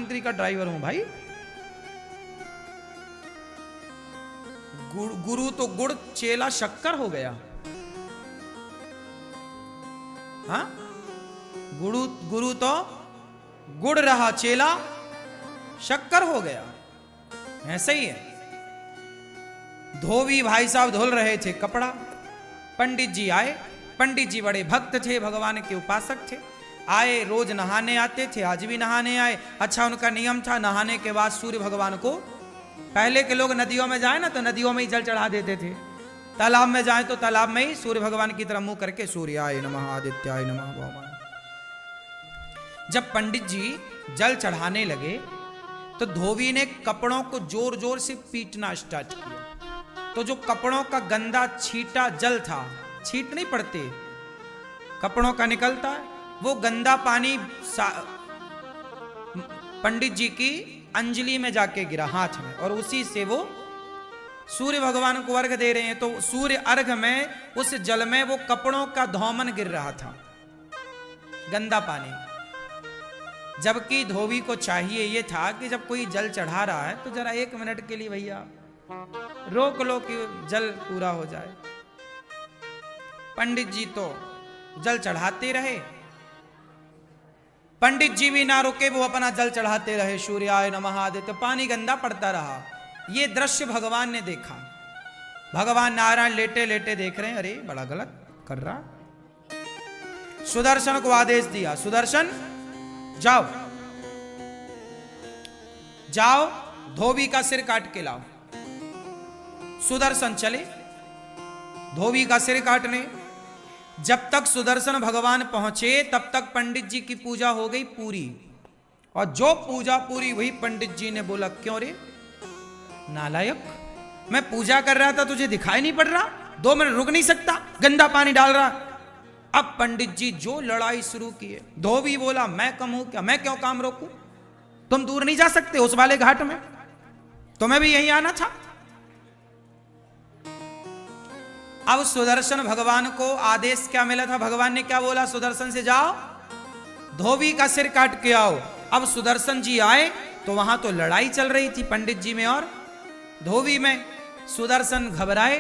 प्रधानमंत्री का ड्राइवर हूं भाई। गुरु तो गुड़, चेला शक्कर हो गया। हाँ, गुरु तो गुड़ रहा, चेला शक्कर हो गया। ऐसे ही है। धोबी भाई साहब धुल रहे थे कपड़ा, पंडित जी आए। पंडित जी बड़े भक्त थे, भगवान के उपासक थे। आए, रोज नहाने आते थे, आज भी नहाने आए। अच्छा, उनका नियम था नहाने के बाद सूर्य भगवान को, पहले के लोग नदियों में जाए ना तो नदियों में ही जल चढ़ा देते थे, तालाब में जाए तो तालाब में ही सूर्य भगवान की तरफ मुंह करके सूर्याय नमः आदित्याय नमः भगवान। जब पंडित जी जल चढ़ाने लगे तो धोबी ने कपड़ों को जोर जोर से पीटना स्टार्ट किया। तो जो कपड़ों का गंदा छीटा जल था, छीट नहीं पड़ते, कपड़ों का निकलता है, वो गंदा पानी पंडित जी की अंजलि में जाके गिरा हाथ में, और उसी से वो सूर्य भगवान को अर्घ दे रहे हैं। तो सूर्य अर्घ में उस जल में वो कपड़ों का धौमन गिर रहा था, गंदा पानी। जबकि धोबी को चाहिए ये था कि जब कोई जल चढ़ा रहा है तो जरा 1 मिनट के लिए भैया रोक लो कि जल पूरा हो जाए। पंडित जी तो जल चढ़ाते रहे, पंडित जी भी ना रुके, वो अपना जल चढ़ाते रहे, सूर्याय नमः आदित्य, पानी गंदा पड़ता रहा। ये दृश्य भगवान ने देखा। भगवान नारायण लेटे लेटे देख रहे हैं, अरे बड़ा गलत कर रहा। सुदर्शन को आदेश दिया, सुदर्शन जाओ जाओ धोबी का सिर काट के लाओ। सुदर्शन चले धोबी का सिर काटने। जब तक सुदर्शन भगवान पहुंचे तब तक पंडित जी की पूजा हो गई पूरी, और जो पूजा पूरी हुई पंडित जी ने बोला, क्यों रे नालायक, मैं पूजा कर रहा था, तुझे दिखाई नहीं पड़ रहा? 2 मिनट रुक नहीं सकता? गंदा पानी डाल रहा। अब पंडित जी जो लड़ाई शुरू की है। धोबी बोला, मैं कम हूं क्या, मैं क्यों काम रोकूं? तुम दूर नहीं जा सकते उस वाले घाट में, तुम्हें भी यहीं आना था। अब सुदर्शन भगवान को आदेश क्या मिला था? भगवान ने क्या बोला सुदर्शन से, जाओ धोबी का सिर काट के आओ। अब सुदर्शन जी आए तो वहां तो लड़ाई चल रही थी पंडित जी में और धोबी में। सुदर्शन घबराए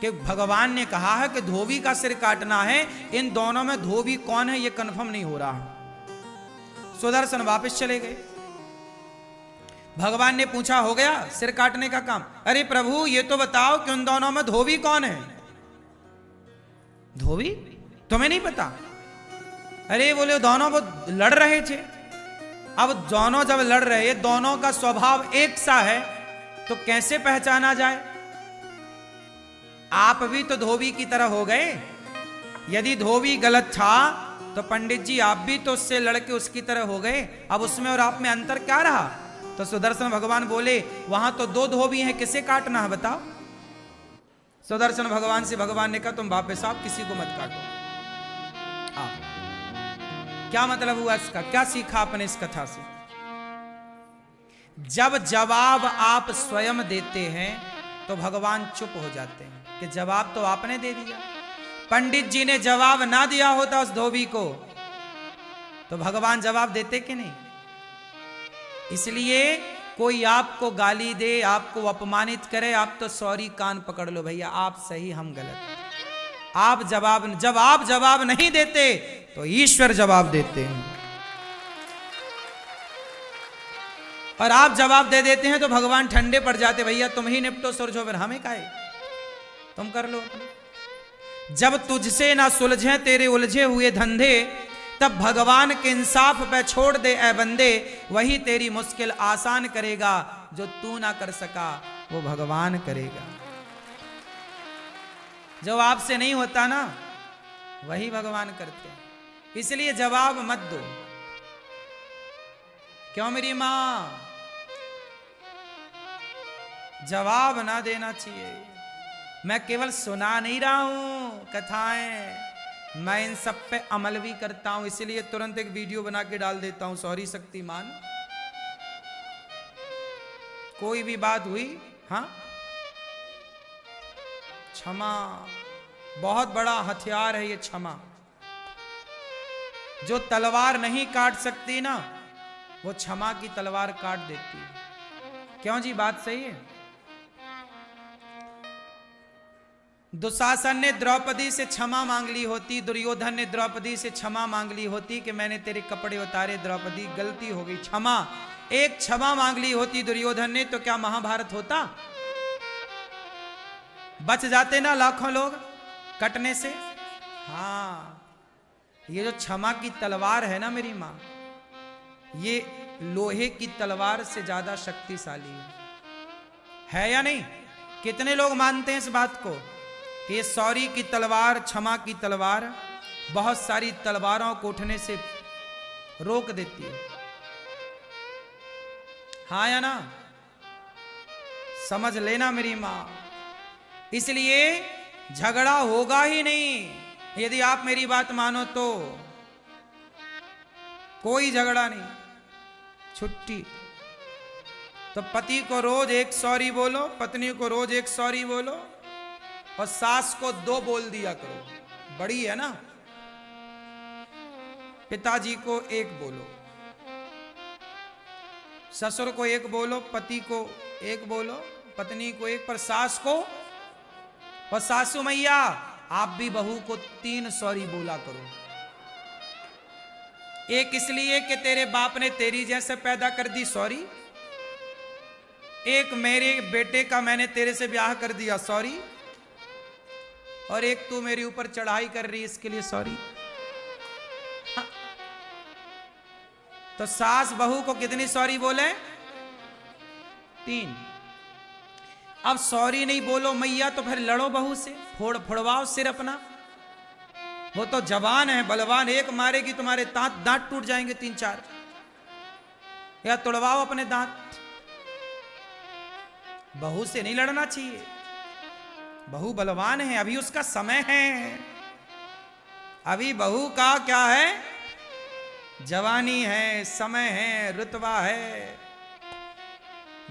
कि भगवान ने कहा है कि धोबी का सिर काटना है, इन दोनों में धोबी कौन है ये कंफर्म नहीं हो रहा। सुदर्शन वापस चले गए। भगवान ने पूछा, हो गया सिर काटने का काम? अरे प्रभु ये तो बताओ कि उन दोनों में धोबी कौन है? धोबी तुम्हें नहीं पता? अरे बोले दोनों वो लड़ रहे थे। अब दोनों जब लड़ रहे, दोनों का स्वभाव एक सा है तो कैसे पहचाना जाए? आप भी तो धोबी की तरह हो गए। यदि धोबी गलत था तो पंडित जी आप भी तो उससे लड़के उसकी तरह हो गए। अब उसमें और आप में अंतर क्या रहा? तो सुदर्शन भगवान बोले, वहां तो 2 धोबी हैं, किसे काटना है बताओ? सुदर्शन भगवान से भगवान ने कहा, तुम वापस आओ, किसी को मत काटो। क्या मतलब हुआ इसका? क्या सीखा आपने इस कथा से? जब जवाब आप स्वयं देते हैं तो भगवान चुप हो जाते हैं कि जवाब तो आपने दे दिया। पंडित जी ने जवाब ना दिया होता उस धोबी को तो भगवान जवाब देते कि नहीं? इसलिए कोई आपको गाली दे, आपको अपमानित करे, आप तो सॉरी कान पकड़ लो भैया, आप सही हम गलत। आप जब आप जवाब नहीं देते तो ईश्वर जवाब देते हैं, और आप जवाब दे देते हैं तो भगवान ठंडे पड़ जाते, भैया तुम ही निपटो सुलझो, फिर हमें काहे, तुम कर लो अपने। जब तुझसे ना सुलझे तेरे उलझे हुए धंधे, तब भगवान के इंसाफ पे छोड़ दे ए बंदे, वही तेरी मुश्किल आसान करेगा। जो तू ना कर सका वो भगवान करेगा। जो आपसे नहीं होता ना वही भगवान करते हैं। इसलिए जवाब मत दो। क्यों मेरी मां? जवाब ना देना चाहिए। मैं केवल सुना नहीं रहा हूं कथाएं, मैं इन सब पे अमल भी करता हूं। इसलिए तुरंत एक वीडियो बना के डाल देता हूं। सॉरी शक्तिमान, कोई भी बात हुई, हाँ क्षमा बहुत बड़ा हथियार है ये क्षमा। जो तलवार नहीं काट सकती ना वो क्षमा की तलवार काट देती है। क्यों जी, बात सही है। दुशासन ने द्रौपदी से क्षमा मांग ली होती, दुर्योधन ने द्रौपदी से क्षमा मांग ली होती कि मैंने तेरे कपड़े उतारे द्रौपदी, गलती हो गई, क्षमा। एक क्षमा मांग ली होती दुर्योधन ने तो क्या महाभारत होता? बच जाते ना लाखों लोग कटने से। हाँ, ये जो क्षमा की तलवार है ना मेरी मां, ये लोहे की तलवार से ज्यादा शक्तिशाली है या नहीं? कितने लोग मानते हैं इस बात को कि ये सॉरी की तलवार, क्षमा की तलवार बहुत सारी तलवारों को उठने से रोक देती है। हाँ या ना? समझ लेना मेरी मां। इसलिए झगड़ा होगा ही नहीं यदि आप मेरी बात मानो तो। कोई झगड़ा नहीं, छुट्टी। तो पति को रोज एक सॉरी बोलो, पत्नी को रोज एक सॉरी बोलो, और सास को 2 बोल दिया करो, बड़ी है ना। पिताजी को 1 बोलो, ससुर को 1 बोलो, पति को 1 बोलो, पत्नी को 1, पर सास को, और सासू मैया आप भी बहू को 3 सॉरी बोला करो। एक इसलिए कि तेरे बाप ने तेरी जैसे पैदा कर दी, सॉरी। एक मेरे बेटे का मैंने तेरे से ब्याह कर दिया, सॉरी। और एक तू मेरे ऊपर चढ़ाई कर रही, इसके लिए सॉरी। तो सास बहू को कितनी सॉरी बोले? 3। अब सॉरी नहीं बोलो मैया तो फिर लड़ो बहू से, फोड़वाओ सिर अपना। वो तो जवान है, बलवान, एक मारेगी तुम्हारे दांत टूट जाएंगे 3-4। या तोड़वाओ अपने दांत। बहू से नहीं लड़ना चाहिए, बहू बलवान है, अभी उसका समय है। अभी बहू का क्या है? जवानी है, समय है, रुतबा है।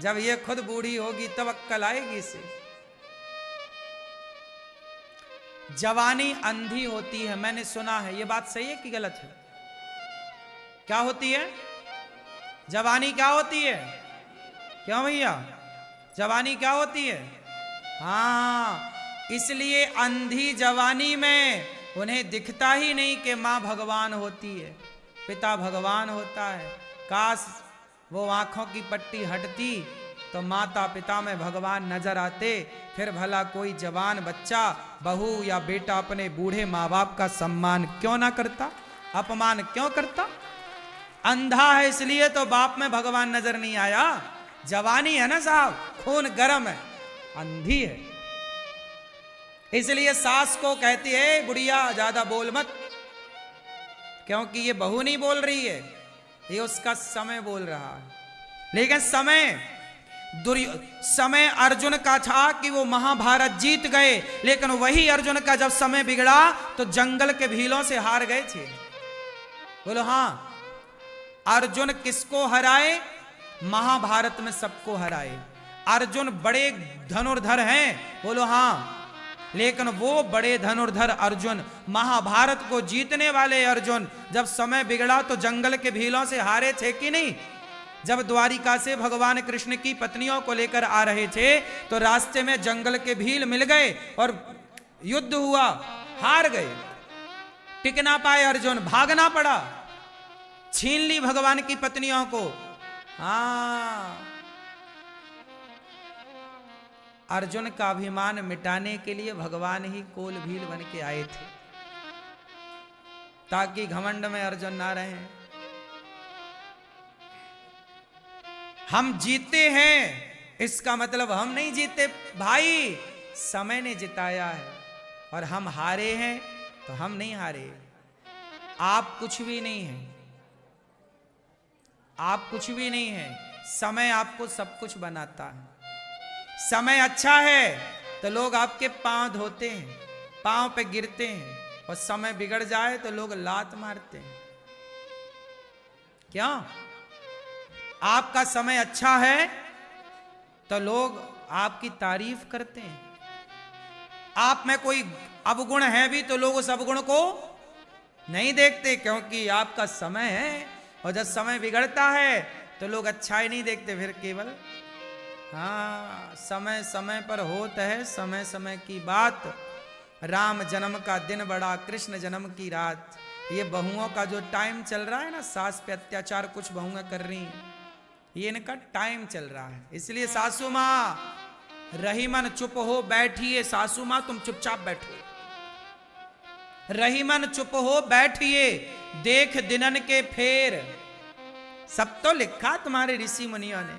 जब ये खुद बूढ़ी होगी तब अक्कल आएगी इसे। जवानी अंधी होती है, मैंने सुना है। ये बात सही है कि गलत है? क्या होती है जवानी? क्या होती है? क्यों भैया, जवानी क्या होती है? हाँ, इसलिए अंधी जवानी में उन्हें दिखता ही नहीं कि माँ भगवान होती है, पिता भगवान होता है। काश वो आंखों की पट्टी हटती तो माता पिता में भगवान नजर आते, फिर भला कोई जवान बच्चा, बहू या बेटा अपने बूढ़े माँ बाप का सम्मान क्यों ना करता, अपमान क्यों करता? अंधा है इसलिए तो बाप में भगवान नजर नहीं आया। जवानी है ना साहब, खून गर्म है, अंधी है। इसलिए सास को कहती है बुढ़िया ज्यादा बोल मत, क्योंकि ये बहू नहीं बोल रही है, ये उसका समय बोल रहा है। लेकिन समय अर्जुन का था कि वो महाभारत जीत गए, लेकिन वही अर्जुन का जब समय बिगड़ा तो जंगल के भीलों से हार गए थे। बोलो हाँ, अर्जुन किसको हराए? महाभारत में सबको हराए। अर्जुन बड़े धनुर्धर हैं, बोलो हाँ, लेकिन वो बड़े धनुर्धर अर्जुन, महाभारत को जीतने वाले अर्जुन, जब समय बिगड़ा तो जंगल के भीलों से हारे थे कि नहीं? जब द्वारिका से भगवान कृष्ण की पत्नियों को लेकर आ रहे थे तो रास्ते में जंगल के भील मिल गए और युद्ध हुआ, हार गए, टिक ना पाए अर्जुन, भागना पड़ा, छीन ली भगवान की पत्नियों को। हाँ, अर्जुन का अभिमान मिटाने के लिए भगवान ही कोल भील बन के आए थे, ताकि घमंड में अर्जुन ना रहे। हम जीते हैं इसका मतलब हम नहीं जीते भाई, समय ने जिताया है। और हम हारे हैं तो हम नहीं हारे। आप कुछ भी नहीं हैं, आप कुछ भी नहीं हैं, समय आपको सब कुछ बनाता है। समय अच्छा है तो लोग आपके पांव धोते हैं, पांव पे गिरते हैं, और समय बिगड़ जाए तो लोग लात मारते हैं। क्यों? आपका समय अच्छा है तो लोग आपकी तारीफ करते हैं। आप में कोई अवगुण है भी तो लोग उस अवगुण को नहीं देखते, क्योंकि आपका समय है और जब समय बिगड़ता है तो लोग अच्छाई नहीं देखते, फिर केवल हाँ समय समय पर होता है समय समय की बात। राम जन्म का दिन बड़ा, कृष्ण जन्म की रात। ये बहुओं का जो टाइम चल रहा है ना, सास पे अत्याचार कुछ बहुएं कर रही हैं, ये इनका टाइम चल रहा है। इसलिए सासू माँ रही मन चुप हो बैठिए, सासू माँ तुम चुपचाप बैठो, रही मन चुप हो बैठिए, देख दिनन के फेर। सब तो लिखा तुम्हारे ऋषि मुनियों ने,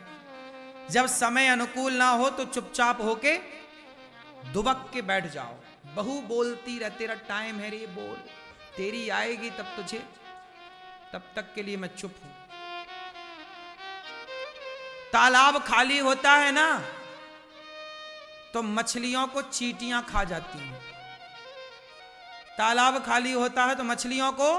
जब समय अनुकूल ना हो तो चुपचाप होके दुबक के बैठ जाओ। बहू बोलती रह, तेरा टाइम है रे बोल, तेरी आएगी तब तुझे, तब तक के लिए मैं चुप हूं। तालाब खाली होता है ना तो मछलियों को चींटियां खा जाती हैं। तालाब खाली होता है तो मछलियों को,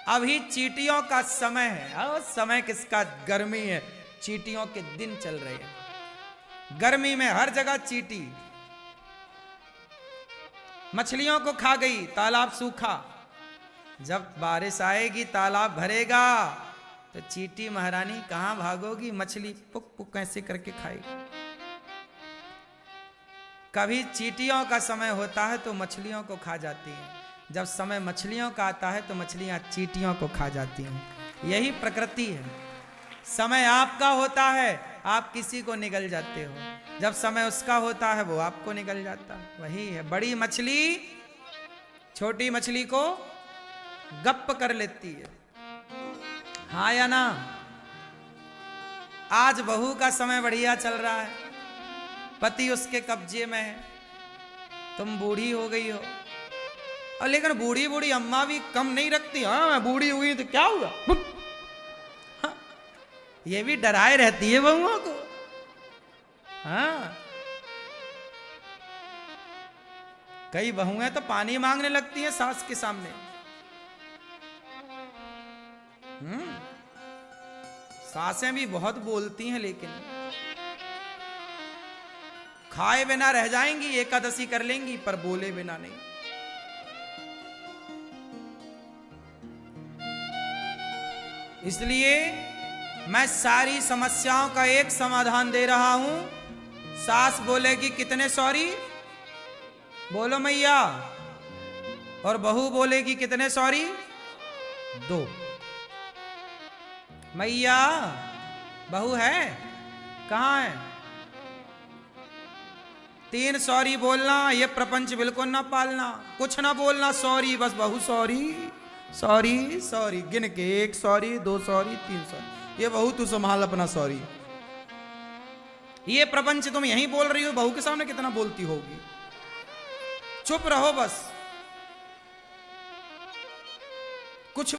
अभी चींटियों का समय है। और समय किसका? गर्मी है, चींटियों के दिन चल रहे हैं। गर्मी में हर जगह चींटी, मछलियों को खा गई, तालाब सूखा। जब बारिश आएगी तालाब भरेगा तो चींटी महारानी कहां भागोगी, मछली पुक पुक कैसे करके खाएगी। कभी चींटियों का समय होता है तो मछलियों को खा जाती हैं, जब समय मछलियों का आता है तो मछलियां चींटियों को खा जाती हैं। यही प्रकृति है। समय आपका होता है आप किसी को निगल जाते हो, जब समय उसका होता है वो आपको निगल जाता है। वही है, बड़ी मछली छोटी मछली को गप्प कर लेती है, हाँ या ना। आज बहू का समय बढ़िया चल रहा है, पति उसके कब्जे में है, तुम बूढ़ी हो गई हो। और लेकिन बूढ़ी बूढ़ी अम्मा भी कम नहीं रखती, हाँ मैं बूढ़ी हुई तो क्या हुआ, हाँ, ये भी डराए रहती है बहुओं को। हाँ कई बहुएं तो पानी मांगने लगती हैं सास के सामने। सासें भी बहुत बोलती हैं, लेकिन खाए बिना रह जाएंगी, एकादशी कर लेंगी पर बोले बिना नहीं। इसलिए मैं सारी समस्याओं का एक समाधान दे रहा हूं। सास बोलेगी कितने सॉरी, बोलो मैया, और बहू बोलेगी कितने सॉरी, 2। मैया बहू है कहां है, 3 सॉरी बोलना, ये प्रपंच बिल्कुल ना पालना, कुछ ना बोलना, सॉरी बस, बहू सॉरी सॉरी सॉरी, गिन के 1 सॉरी 2 सॉरी 3 सॉरी, ये बहू तू संभाल अपना सॉरी। ये प्रपंच तुम यहीं बोल रही हो, बहू के सामने कितना बोलती होगी। चुप रहो बस।